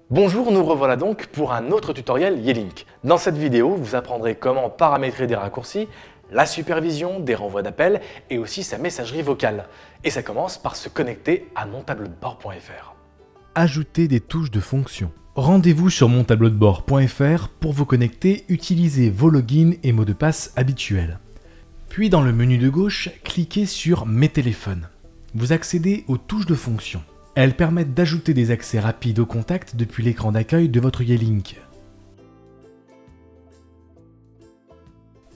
Bonjour, nous revoilà donc pour un autre tutoriel Yealink. Dans cette vidéo, vous apprendrez comment paramétrer des raccourcis, la supervision, des renvois d'appels et aussi sa messagerie vocale. Et ça commence par se connecter à montableaudebord.fr. Ajouter des touches de fonction. Rendez-vous sur montableaudebord.fr pour vous connecter, utilisez vos logins et mots de passe habituels. Puis dans le menu de gauche, cliquez sur Mes téléphones. Vous accédez aux touches de fonction. Elles permettent d'ajouter des accès rapides aux contacts depuis l'écran d'accueil de votre Yealink.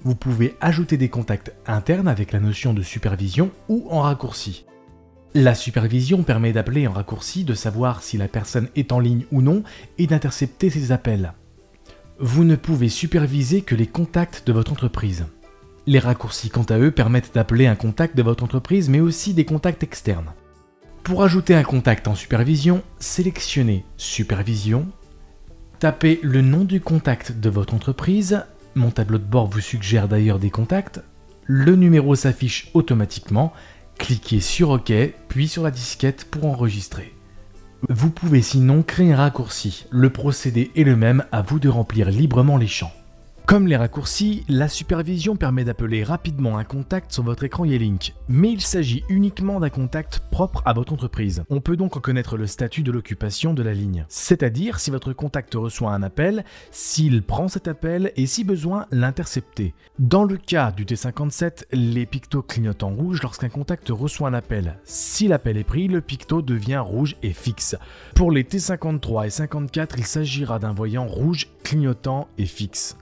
Vous pouvez ajouter des contacts internes avec la notion de supervision ou en raccourci. La supervision permet d'appeler en raccourci, de savoir si la personne est en ligne ou non et d'intercepter ses appels. Vous ne pouvez superviser que les contacts de votre entreprise. Les raccourcis, quant à eux, permettent d'appeler un contact de votre entreprise mais aussi des contacts externes. Pour ajouter un contact en supervision, sélectionnez Supervision, tapez le nom du contact de votre entreprise, mon tableau de bord vous suggère d'ailleurs des contacts, le numéro s'affiche automatiquement, cliquez sur OK, puis sur la disquette pour enregistrer. Vous pouvez sinon créer un raccourci, le procédé est le même, à vous de remplir librement les champs. Comme les raccourcis, la supervision permet d'appeler rapidement un contact sur votre écran Yealink, mais il s'agit uniquement d'un contact propre à votre entreprise. On peut donc reconnaître le statut de l'occupation de la ligne, c'est-à-dire si votre contact reçoit un appel, s'il prend cet appel et si besoin l'intercepter. Dans le cas du T57, les pictos clignotent en rouge lorsqu'un contact reçoit un appel. Si l'appel est pris, le picto devient rouge et fixe. Pour les T53 et 54, il s'agira d'un voyant rouge clignotant et fixe.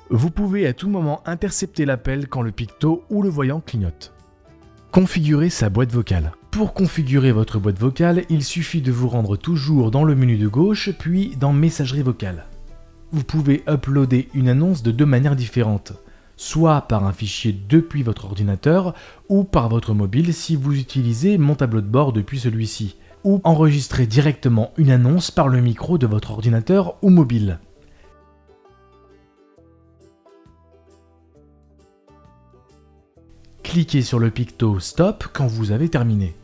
Vous pouvez à tout moment intercepter l'appel quand le picto ou le voyant clignote. Configurer sa boîte vocale. Pour configurer votre boîte vocale, il suffit de vous rendre toujours dans le menu de gauche, puis dans Messagerie vocale. Vous pouvez uploader une annonce de deux manières différentes, soit par un fichier depuis votre ordinateur, ou par votre mobile si vous utilisez mon tableau de bord depuis celui-ci, ou enregistrer directement une annonce par le micro de votre ordinateur ou mobile. Cliquez sur le picto Stop quand vous avez terminé.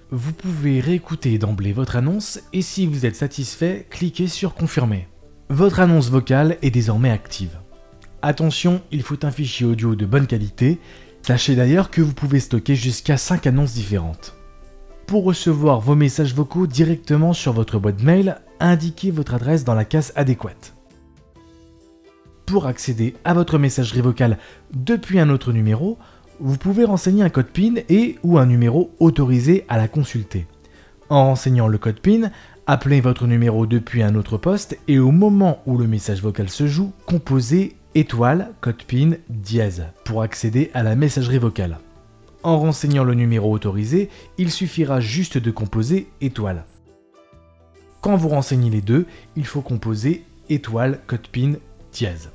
Vous pouvez réécouter d'emblée votre annonce et si vous êtes satisfait, cliquez sur Confirmer. Votre annonce vocale est désormais active. Attention, il faut un fichier audio de bonne qualité. Sachez d'ailleurs que vous pouvez stocker jusqu'à 5 annonces différentes. Pour recevoir vos messages vocaux directement sur votre boîte mail, indiquez votre adresse dans la case adéquate. Pour accéder à votre messagerie vocale depuis un autre numéro, vous pouvez renseigner un code PIN et ou un numéro autorisé à la consulter. En renseignant le code PIN, appelez votre numéro depuis un autre poste et au moment où le message vocal se joue, composez étoile code PIN dièse pour accéder à la messagerie vocale. En renseignant le numéro autorisé, il suffira juste de composer étoile. Quand vous renseignez les deux, il faut composer étoile code PIN dièse.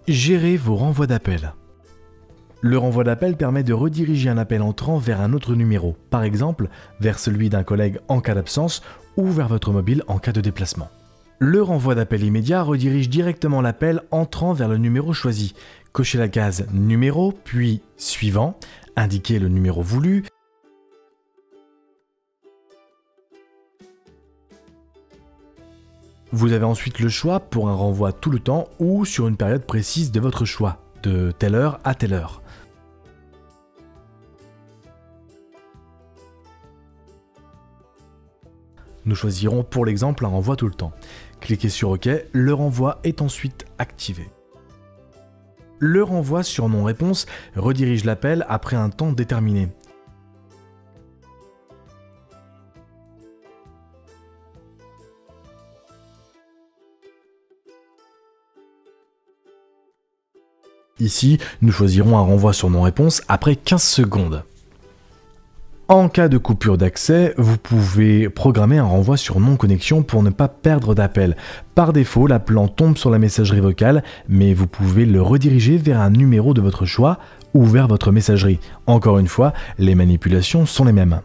Gérez vos renvois d'appel. Le renvoi d'appel permet de rediriger un appel entrant vers un autre numéro, par exemple vers celui d'un collègue en cas d'absence ou vers votre mobile en cas de déplacement. Le renvoi d'appel immédiat redirige directement l'appel entrant vers le numéro choisi. Cochez la case Numéro, puis Suivant, indiquez le numéro voulu. Vous avez ensuite le choix pour un renvoi tout le temps ou sur une période précise de votre choix, de telle heure à telle heure. Nous choisirons pour l'exemple un renvoi tout le temps. Cliquez sur OK, le renvoi est ensuite activé. Le renvoi sur non-réponse redirige l'appel après un temps déterminé. Ici, nous choisirons un renvoi sur non-réponse après 15 secondes. En cas de coupure d'accès, vous pouvez programmer un renvoi sur non-connexion pour ne pas perdre d'appel. Par défaut, l'appelant tombe sur la messagerie vocale, mais vous pouvez le rediriger vers un numéro de votre choix ou vers votre messagerie. Encore une fois, les manipulations sont les mêmes.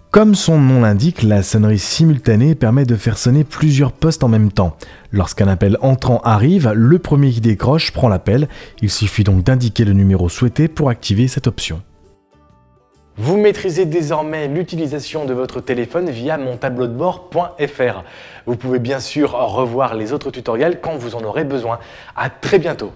Comme son nom l'indique, la sonnerie simultanée permet de faire sonner plusieurs postes en même temps. Lorsqu'un appel entrant arrive, le premier qui décroche prend l'appel. Il suffit donc d'indiquer le numéro souhaité pour activer cette option. Vous maîtrisez désormais l'utilisation de votre téléphone via montableaudebord.fr. Vous pouvez bien sûr revoir les autres tutoriels quand vous en aurez besoin. À très bientôt.